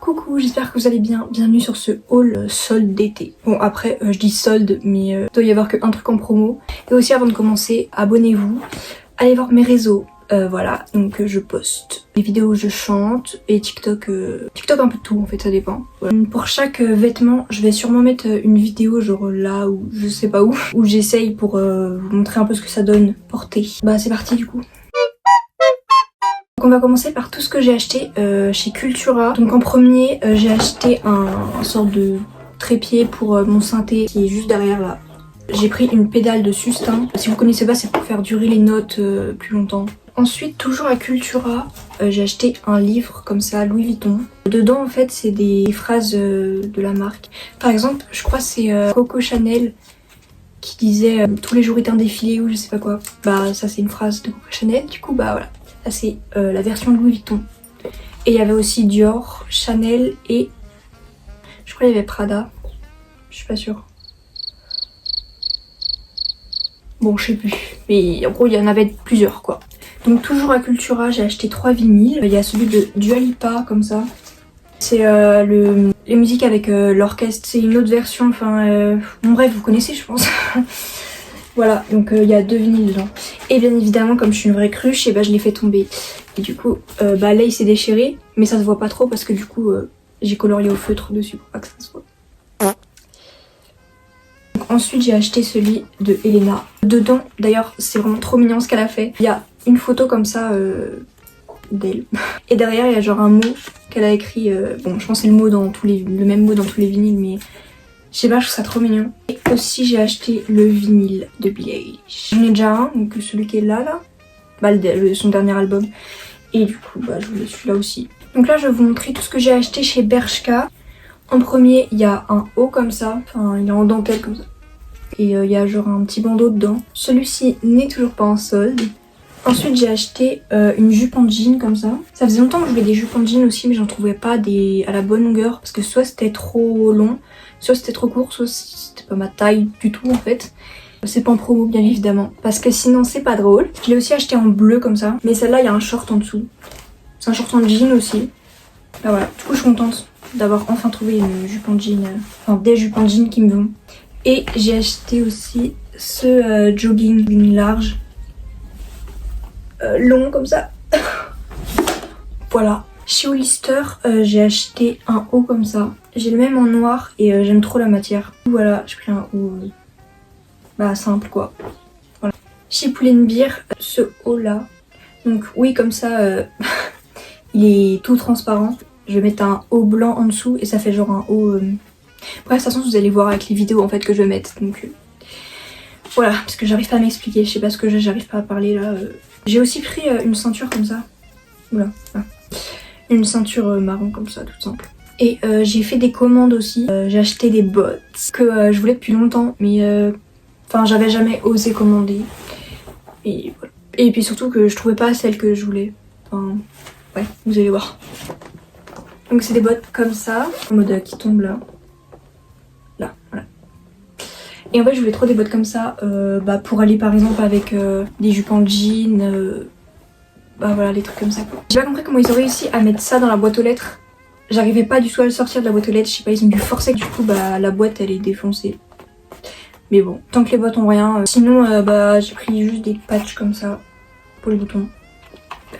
Coucou, j'espère que vous allez bien. Bienvenue sur ce haul solde d'été. Bon après je dis solde mais il doit y avoir qu'un truc en promo. Et aussi avant de commencer, abonnez-vous, allez voir mes réseaux. Voilà, donc je poste des vidéos où je chante et TikTok, TikTok un peu de tout en fait, ça dépend. Voilà. Pour chaque vêtement, je vais sûrement mettre une vidéo genre là ou je sais pas où j'essaye pour vous montrer un peu ce que ça donne porter. Bah c'est parti du coup. Donc on va commencer par tout ce que j'ai acheté chez Cultura. Donc en premier, j'ai acheté un sorte de trépied pour mon synthé qui est juste derrière là. J'ai pris une pédale de sustain. Si vous connaissez pas, c'est pour faire durer les notes plus longtemps. Ensuite, toujours à Cultura, j'ai acheté un livre comme ça, Louis Vuitton. Dedans en fait c'est des phrases de la marque. Par exemple, je crois que c'est Coco Chanel qui disait tous les jours est un défilé ou je sais pas quoi. Bah ça c'est une phrase de Coco Chanel, du coup bah voilà. Ça c'est la version de Louis Vuitton. Et il y avait aussi Dior, Chanel et je crois qu'il y avait Prada. Je suis pas sûre. Bon je sais plus. Mais en gros il y en avait plusieurs quoi. Donc toujours à Cultura j'ai acheté 3 vinyles. Il y a celui de Dua Lipa comme ça. C'est les musiques avec l'orchestre. C'est une autre version. Enfin bon bref vous connaissez je pense. Voilà, donc il y a 2 vinyles dedans. Et bien évidemment, comme je suis une vraie cruche, et bah, je l'ai fait tomber. Et du coup, bah, là il s'est déchiré, mais ça se voit pas trop parce que du coup, j'ai colorié au feutre dessus pour pas que ça se voit. Donc, ensuite, j'ai acheté celui de Elena. Dedans, d'ailleurs, c'est vraiment trop mignon ce qu'elle a fait. Il y a une photo comme ça d'elle. Et derrière, il y a genre un mot qu'elle a écrit. Bon, je pense que c'est le même mot dans tous les vinyles, mais... je sais pas, je trouve ça trop mignon. Et aussi j'ai acheté le vinyle de Billie Eilish. J'en ai déjà un, donc celui qui est là. Bah son dernier album. Et du coup bah je voulais celui-là aussi. Donc là je vais vous montrer tout ce que j'ai acheté chez Bershka. En premier il y a un haut comme ça, enfin il est en dentelle comme ça. Et il y a genre un petit bandeau dedans. Celui-ci n'est toujours pas en solde. Ensuite j'ai acheté une jupe en jean comme ça. Ça faisait longtemps que je voulais des jupes en jean aussi mais j'en trouvais pas à la bonne longueur. Parce que soit c'était trop long, soit c'était trop court, soit c'était pas ma taille du tout en fait. C'est pas en promo bien évidemment, parce que sinon c'est pas drôle. Je l'ai aussi acheté en bleu comme ça, mais celle-là il y a un short en dessous. C'est un short en jean aussi. Bah voilà, du coup je suis contente d'avoir enfin trouvé une jupe en jean, enfin des jupes en jean qui me vont. Et j'ai acheté aussi ce jogging large, long comme ça. Voilà. Chez Hollister, j'ai acheté un haut comme ça. J'ai le même en noir et j'aime trop la matière. Voilà, j'ai pris un haut bah simple quoi. Voilà. Chez Pull&Bear, ce haut là. Donc oui comme ça, il est tout transparent. Je vais mettre un haut blanc en dessous et ça fait genre un haut... Bref, de toute façon vous allez voir avec les vidéos en fait que je vais mettre. Donc voilà, parce que j'arrive pas à m'expliquer. Je sais pas ce que j'arrive pas à parler là. J'ai aussi pris une ceinture comme ça. Oula, voilà. Une ceinture marron comme ça, toute simple. Et j'ai fait des commandes aussi. J'ai acheté des bottes que je voulais depuis longtemps, mais enfin j'avais jamais osé commander. Et voilà. Et puis surtout que je trouvais pas celles que je voulais. Enfin, ouais, vous allez voir. Donc c'est des bottes comme ça, en mode qui tombent là. Là, voilà. Et en fait je voulais trop des bottes comme ça, bah, pour aller par exemple avec des jupes en jean. Bah voilà, les trucs comme ça quoi. J'ai pas compris comment ils ont réussi à mettre ça dans la boîte aux lettres. J'arrivais pas du tout à le sortir de la boîte aux lettres, je sais pas, ils ont dû forcer, du coup bah la boîte elle est défoncée. Mais bon, tant que les boîtes ont rien. Sinon bah j'ai pris juste des patchs comme ça pour les boutons.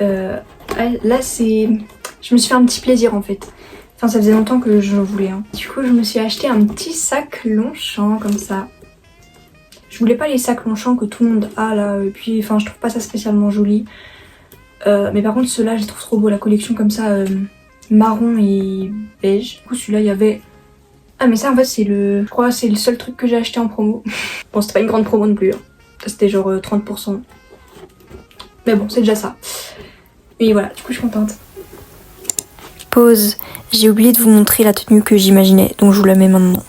Là c'est... je me suis fait un petit plaisir en fait. Enfin ça faisait longtemps que j'en voulais hein. Du coup je me suis acheté un petit sac Longchamp comme ça. Je voulais pas les sacs Longchamp que tout le monde a là, et puis enfin je trouve pas ça spécialement joli. Mais par contre ceux-là je les trouve trop beaux, la collection comme ça marron et beige. Du coup celui-là il y avait... ah mais ça en fait c'est le... je crois c'est le seul truc que j'ai acheté en promo. Bon c'était pas une grande promo non plus hein. C'était genre 30%. Mais bon c'est déjà ça. Et voilà, du coup je suis contente. Pause, j'ai oublié de vous montrer la tenue que j'imaginais, donc je vous la mets maintenant.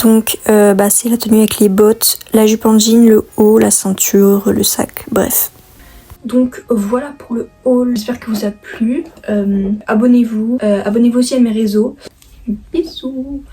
Donc bah, c'est la tenue avec les bottes, la jupe en jean, le haut, la ceinture, le sac, bref. Donc voilà pour le haul, j'espère que vous a plu. Abonnez-vous, abonnez-vous aussi à mes réseaux. Bisous.